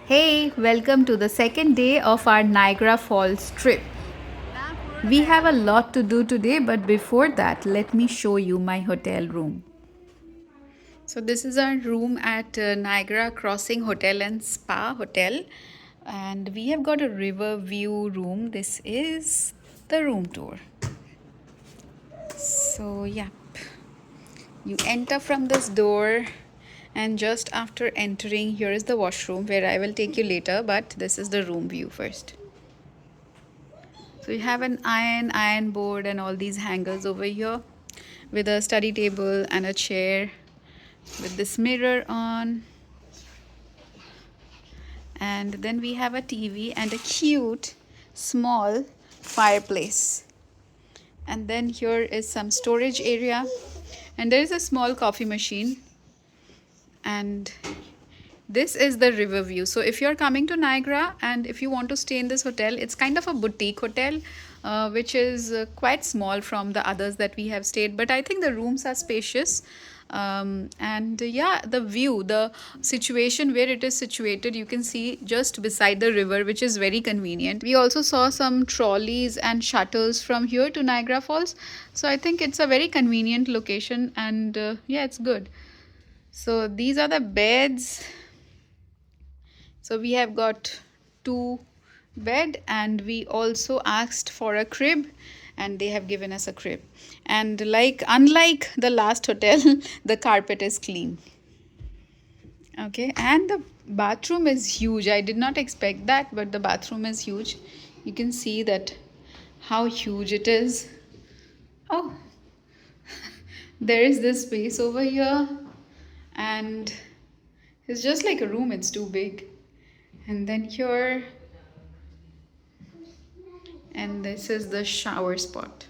Hey, welcome to the second day of our Niagara Falls trip. We have a lot to do today, but before that, let me show you my hotel room. So, this is our room at Niagara Crossing Hotel and Spa Hotel, and we have got a river view room. This is the room tour. So, yeah, you enter from this door, and just after entering, here is the washroom where I will take you later, but this is the room view first. So you have an iron board and all these hangers over here with a study table and a chair with this mirror on. And then we have a TV and a cute small fireplace. And then here is some storage area, and there is a small coffee machine. And this is the river view. So if you're coming to Niagara and if you want to stay in this hotel, it's kind of a boutique hotel, which is quite small from the others that we have stayed, but I think the rooms are spacious. And yeah, the view, the situation where it is situated, you can see just beside the river, which is very convenient. We also saw some trolleys and shuttles from here to Niagara Falls, so I think it's a very convenient location. And yeah, it's good. So these are the beds. So we have got 2 bed, and we also asked for a crib, and they have given us a crib. And unlike the last hotel, the carpet is clean. Okay, and the bathroom is huge. I did not expect that, but the bathroom is huge. You can see that how huge it is. Oh, there is this space over here, and it's just like a room. It's too big. And then here, and this is the shower spot.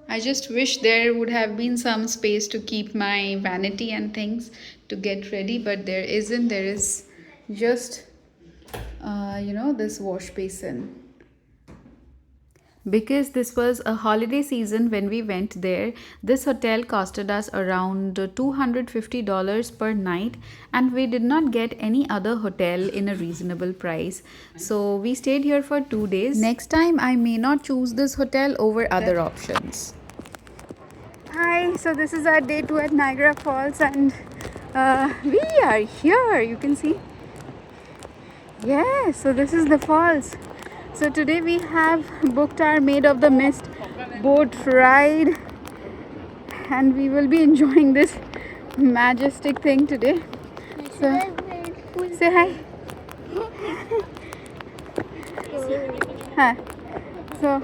I just wish there would have been some space to keep my vanity and things to get ready, but there isn't. There is just this wash basin. Because this was a holiday season when we went there, this hotel costed us around $250 per night, and we did not get any other hotel in a reasonable price. So we stayed here for 2 days. Next time, I may not choose this hotel over other options. Hi, so this is our day 2 at Niagara Falls, and we are here. You can see. Yes, so this is the falls. So today we have booked our Maid of the Mist boat ride, and we will be enjoying this majestic thing today. So say hi. Hi. So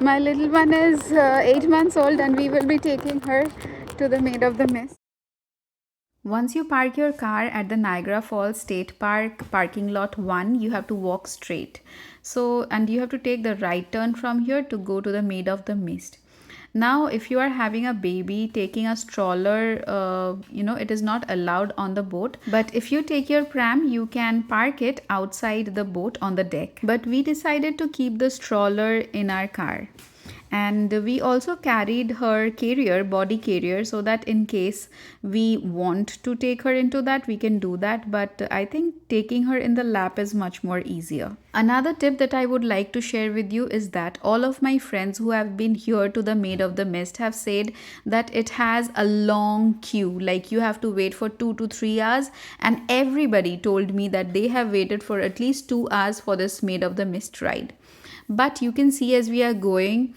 my little one is 8 months old, and we will be taking her to the Maid of the Mist. Once you park your car at the Niagara Falls State Park parking lot 1, you have to walk straight. So, and you have to take the right turn from here to go to the Maid of the Mist. Now, if you are having a baby, taking a stroller, it is not allowed on the boat. But if you take your pram, you can park it outside the boat on the deck. But we decided to keep the stroller in our car. And we also carried her body carrier, so that in case we want to take her into that, we can do that. But I think taking her in the lap is much more easier. Another tip that I would like to share with you is that all of my friends who have been here to the Maid of the Mist have said that it has a long queue, like you have to wait for 2 to 3 hours, and everybody told me that they have waited for at least 2 hours for this Maid of the Mist ride. But you can see as we are going,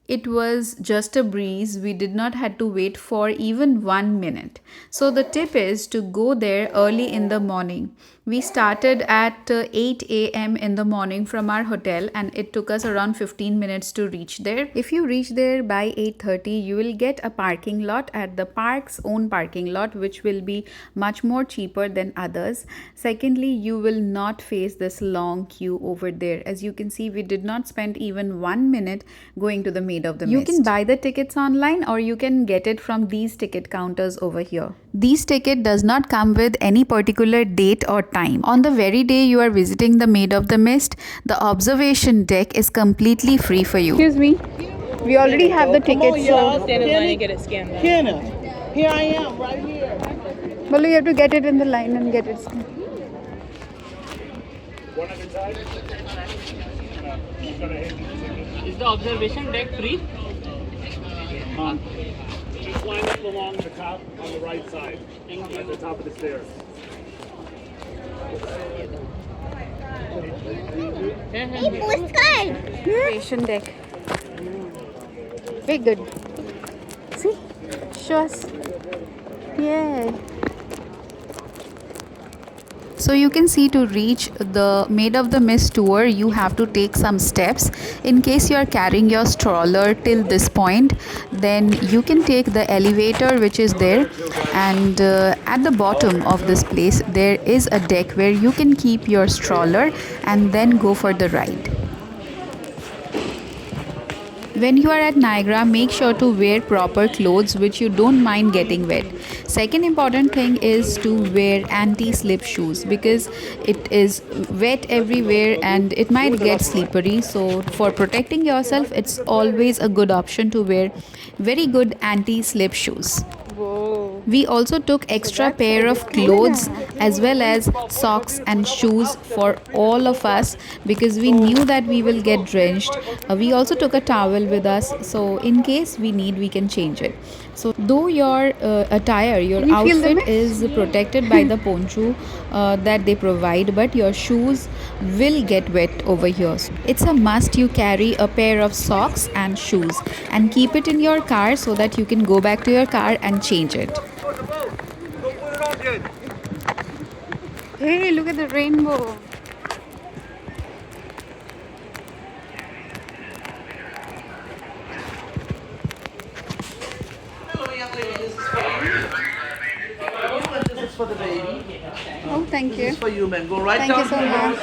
it was just a breeze. We did not had to wait for even 1 minute. So the tip is to go there early in the morning. We started at 8 a.m. in the morning from our hotel, and it took us around 15 minutes to reach there. If you reach there by 8:30, you will get a parking lot at the park's own parking lot, which will be much more cheaper than others. Secondly, you will not face this long queue over there. As you can see, we did not spend even 1 minute going to the Maid of the Mist. You can buy the tickets online, or you can get it from these ticket counters over here. These ticket does not come with any particular date or time. On the very day you are visiting the Maid of the Mist, the observation deck is completely free for you. Excuse me. We already have the tickets. Y'all stand in line and get it scanned. Kenna, here I am, right here. Well, you have to get it in the line and get it scanned. Is the observation deck free? Just line up along the top on the right side, at the top of the stairs. Observation deck. Very good. See? Show us. Yay. So you can see, to reach the Maid of the Mist tour, you have to take some steps. In case you are carrying your stroller till this point, then you can take the elevator which is there, and at the bottom of this place there is a deck where you can keep your stroller and then go for the ride. When you are at Niagara, make sure to wear proper clothes which you don't mind getting wet. Second important thing is to wear anti-slip shoes, because it is wet everywhere and it might get slippery. So for protecting yourself, it's always a good option to wear very good anti-slip shoes. Whoa. We also took extra pair of clothes as well as socks and shoes for all of us, because we knew that we will get drenched. We also took a towel with us, so in case we need, we can change it. So though your attire, your outfit is protected by the poncho that they provide, but your shoes will get wet over here. It's a must you carry a pair of socks and shoes and keep it in your car so that you can go back to your car and change it. Hey, look at the rainbow. This is for the baby. Oh, thank This you. is for you, man. Go right Thank down you so to the much.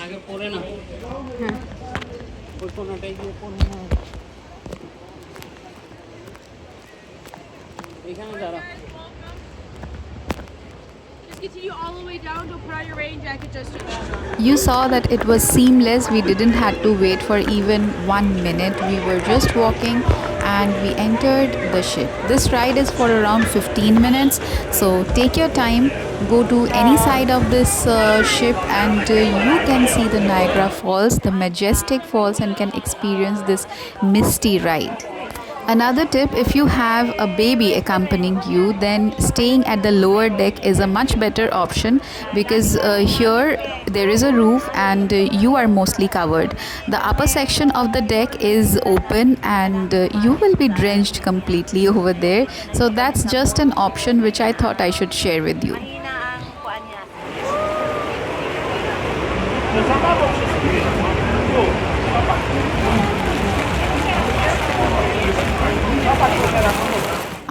आगे पूरे ना photo हटाइए एखाনে যারা Continue all the way down to put on your rain jacket just to You saw that it was seamless. We didn't have to wait for even 1 minute. We were just walking and we entered the ship. This ride is for around 15 minutes. So take your time, go to any side of this ship, and you can see the Niagara Falls, the majestic falls, and can experience this misty ride. Another tip, if you have a baby accompanying you, then staying at the lower deck is a much better option, because here there is a roof and you are mostly covered. The upper section of the deck is open and you will be drenched completely over there. So that's just an option which I thought I should share with you.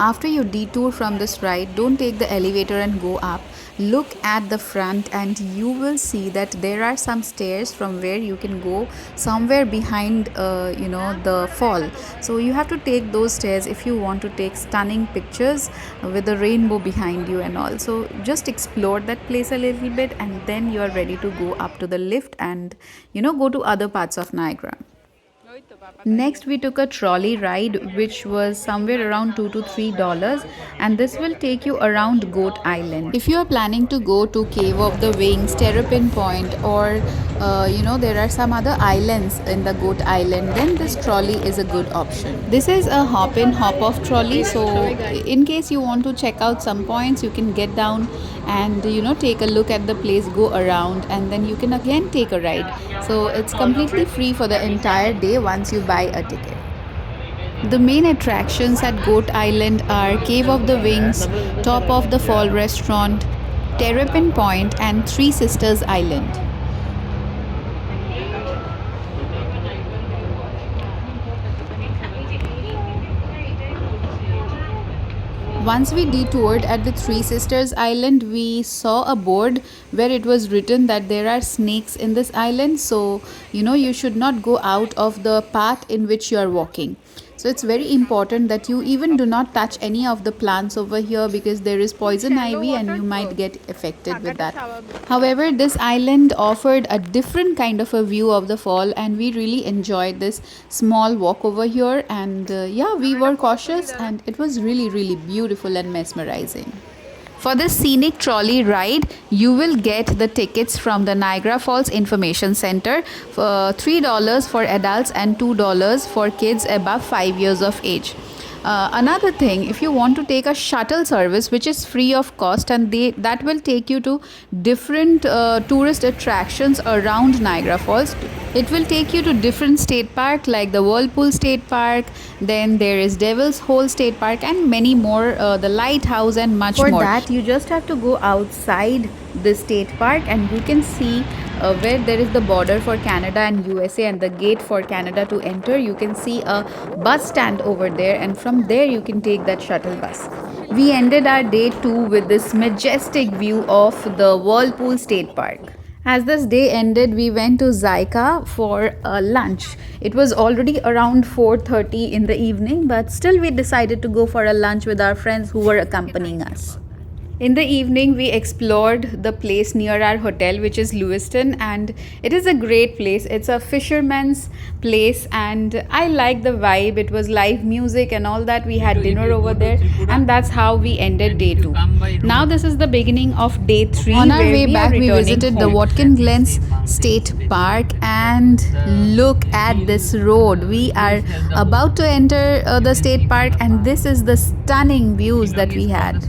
After you detour from this ride, don't take the elevator and go up. Look at the front and you will see that there are some stairs from where you can go somewhere behind the fall. So you have to take those stairs if you want to take stunning pictures with the rainbow behind you and all. So just explore that place a little bit and then you are ready to go up to the lift and go to other parts of Niagara. Next, we took a trolley ride, which was somewhere around $2 to $3, and this will take you around Goat Island. If you are planning to go to Cave of the Wings, Terrapin Point, or there are some other islands in the Goat Island, then this trolley is a good option. This is a hop-in, hop-off trolley, so in case you want to check out some points, you can get down and take a look at the place, go around, and then you can again take a ride. So it's completely free for the entire day once you buy a ticket. The main attractions at Goat Island are Cave of the Wings, Top of the Fall Restaurant, Terrapin Point, and Three Sisters Island. Once we detoured at the Three Sisters Island, we saw a board where it was written that there are snakes in this island. So, you should not go out of the path in which you are walking. So it's very important that you even do not touch any of the plants over here, because there is poison ivy and you might get affected with that. However, this island offered a different kind of a view of the fall and we really enjoyed this small walk over here, and we were cautious and it was really beautiful and mesmerizing. For this scenic trolley ride, you will get the tickets from the Niagara Falls Information Center for $3 for adults and $2 for kids above 5 years of age. Another thing, if you want to take a shuttle service which is free of cost, and that will take you to different tourist attractions around Niagara Falls. It will take you to different state park like the Whirlpool State Park, then there is Devil's Hole State Park and many more, the lighthouse and much more. For that you just have to go outside the state park and you can see where there is the border for Canada and USA and the gate for Canada to enter. You can see a bus stand over there, and from there you can take that shuttle bus. We ended our day 2 with this majestic view of the Whirlpool State Park. As this day ended, we went to Zyka for a lunch. It was already around 4:30 in the evening, but still we decided to go for a lunch with our friends who were accompanying us. In the evening, we explored the place near our hotel, which is Lewiston, and it is a great place. It's a fisherman's place, and I like the vibe. It was live music and all that. We had dinner over there, and that's how we ended day 2. Now, this is the beginning of day 3. On our way back, we visited the Watkins Glen State Park, and look at this road. We are about to enter the state park, and this is the stunning views that we had.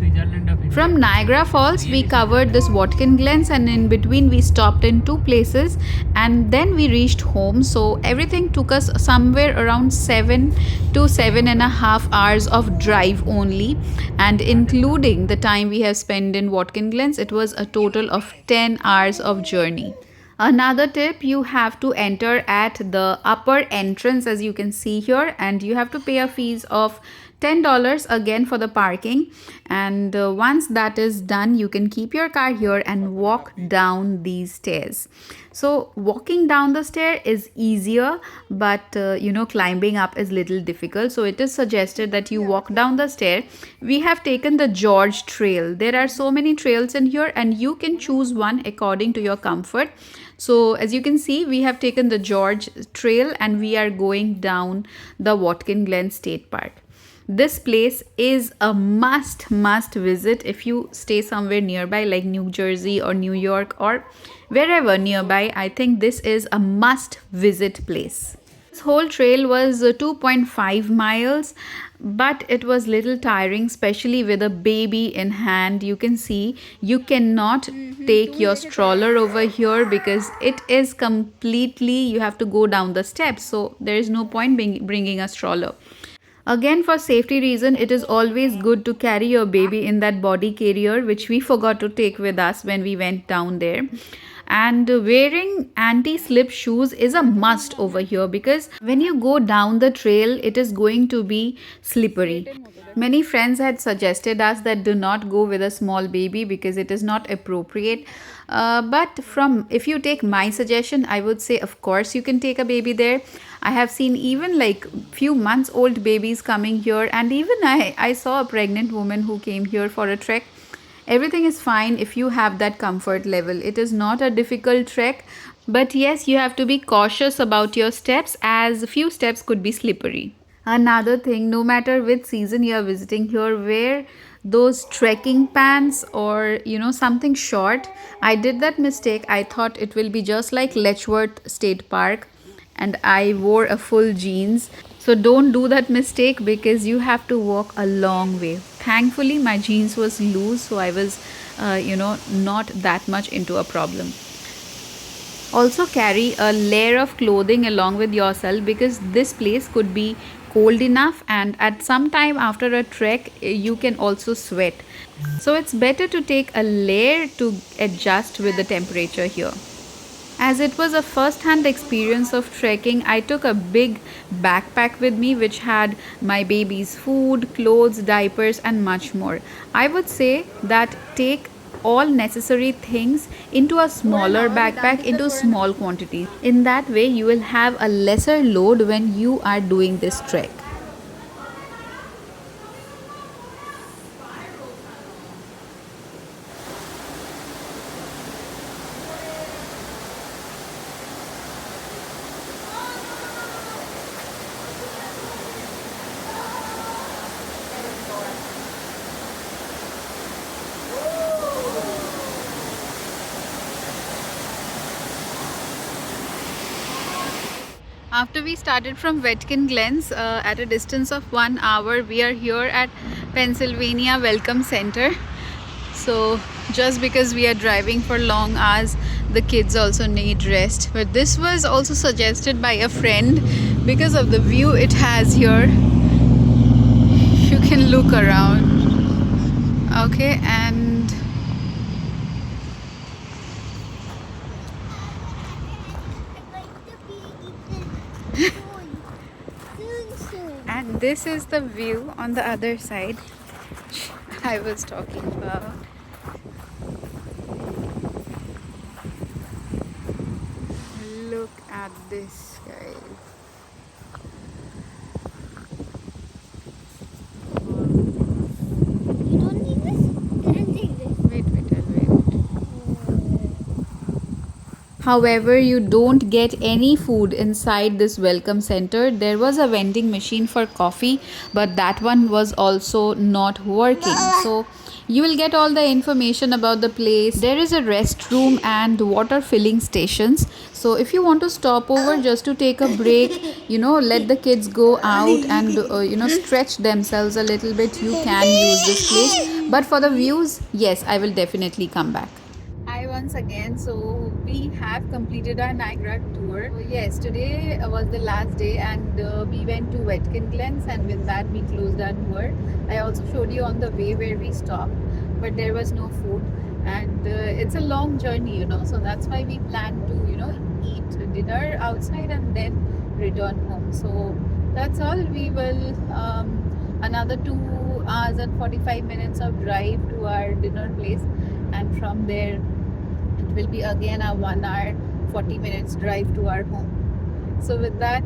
From Niagara Falls, we covered this Watkins Glens, and in between we stopped in 2 places and then we reached home. So everything took us somewhere around 7 to 7.5 hours of drive only, and including the time we have spent in Watkins Glens, it was a total of 10 hours of journey. Another tip, you have to enter at the upper entrance as you can see here, and you have to pay a fees of $10 again for the parking, and once that is done you can keep your car here and walk down these stairs. So walking down the stair is easier, but climbing up is little difficult, so it is suggested that you walk down the stair. We have taken the George trail. There are so many trails in here and you can choose one according to your comfort. So as you can see, we have taken the George trail and we are going down the Watkins Glen State Park. This place is a must visit if you stay somewhere nearby like New Jersey or New York or wherever nearby. I think this is a must visit place. This whole trail was 2.5 miles, but it was little tiring, especially with a baby in hand. You can see you cannot take your stroller over here because it is completely, you have to go down the steps, so there is no point bringing a stroller. Again, for safety reason, it is always good to carry your baby in that body carrier, which we forgot to take with us when we went down there. And wearing anti-slip shoes is a must over here because when you go down the trail, it is going to be slippery. Many friends had suggested us that do not go with a small baby because it is not appropriate. But if you take my suggestion, I would say of course you can take a baby there. I have seen even like few months old babies coming here, and even I saw a pregnant woman who came here for a trek. Everything is fine if you have that comfort level. It is not a difficult trek, but yes, you have to be cautious about your steps as a few steps could be slippery. Another thing, no matter which season you are visiting here, wear those trekking pants or something short. I did that mistake. I thought it will be just like Letchworth State Park and I wore a full jeans. So don't do that mistake because you have to walk a long way. Thankfully, my jeans was loose, so I was, not that much into a problem. Also carry a layer of clothing along with yourself because this place could be cold enough, and at some time after a trek, you can also sweat. So it's better to take a layer to adjust with the temperature here. As it was a first-hand experience of trekking, I took a big backpack with me which had my baby's food, clothes, diapers and much more. I would say that take all necessary things into a smaller backpack into small quantities. In that way, you will have a lesser load when you are doing this trek. After we started from Watkins Glen, at a distance of 1 hour, we are here at Pennsylvania Welcome Center. So just because we are driving for long hours, the kids also need rest. But this was also suggested by a friend because of the view it has here. You can look around. Okay, and and this is the view on the other side I was talking about. Look at this, guys. You don't need this? Can I take this? Wait, I'll wait. However, you don't get any food inside this welcome center. There was a vending machine for coffee, but that one was also not working. So you will get all the information about the place. There is a restroom and water filling stations. So if you want to stop over just to take a break, let the kids go out and stretch themselves a little bit, you can use this place. But for the views, yes, I will definitely come back. Hi once again. So we have completed our Niagara tour. Yes, today was the last day, and we went to Watkins Glen, and with that we closed our tour. I also showed you on the way where we stopped, but there was no food, and it's a long journey, so that's why we plan to eat dinner outside and then return home. So that's all. We will another 2 hours and 45 minutes of drive to our dinner place, and from there it will be again a 1 hour 40 minutes drive to our home. So with that,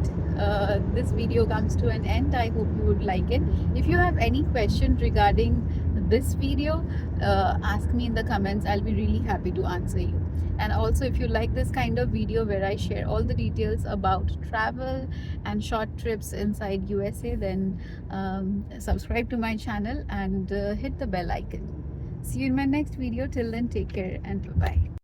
this video comes to an end. I hope you would like it. If you have any question regarding this video, ask me in the comments. I'll be really happy to answer you. And also, if you like this kind of video where I share all the details about travel and short trips inside USA, then subscribe to my channel and hit the bell icon. See you in my next video. Till then, take care and bye-bye.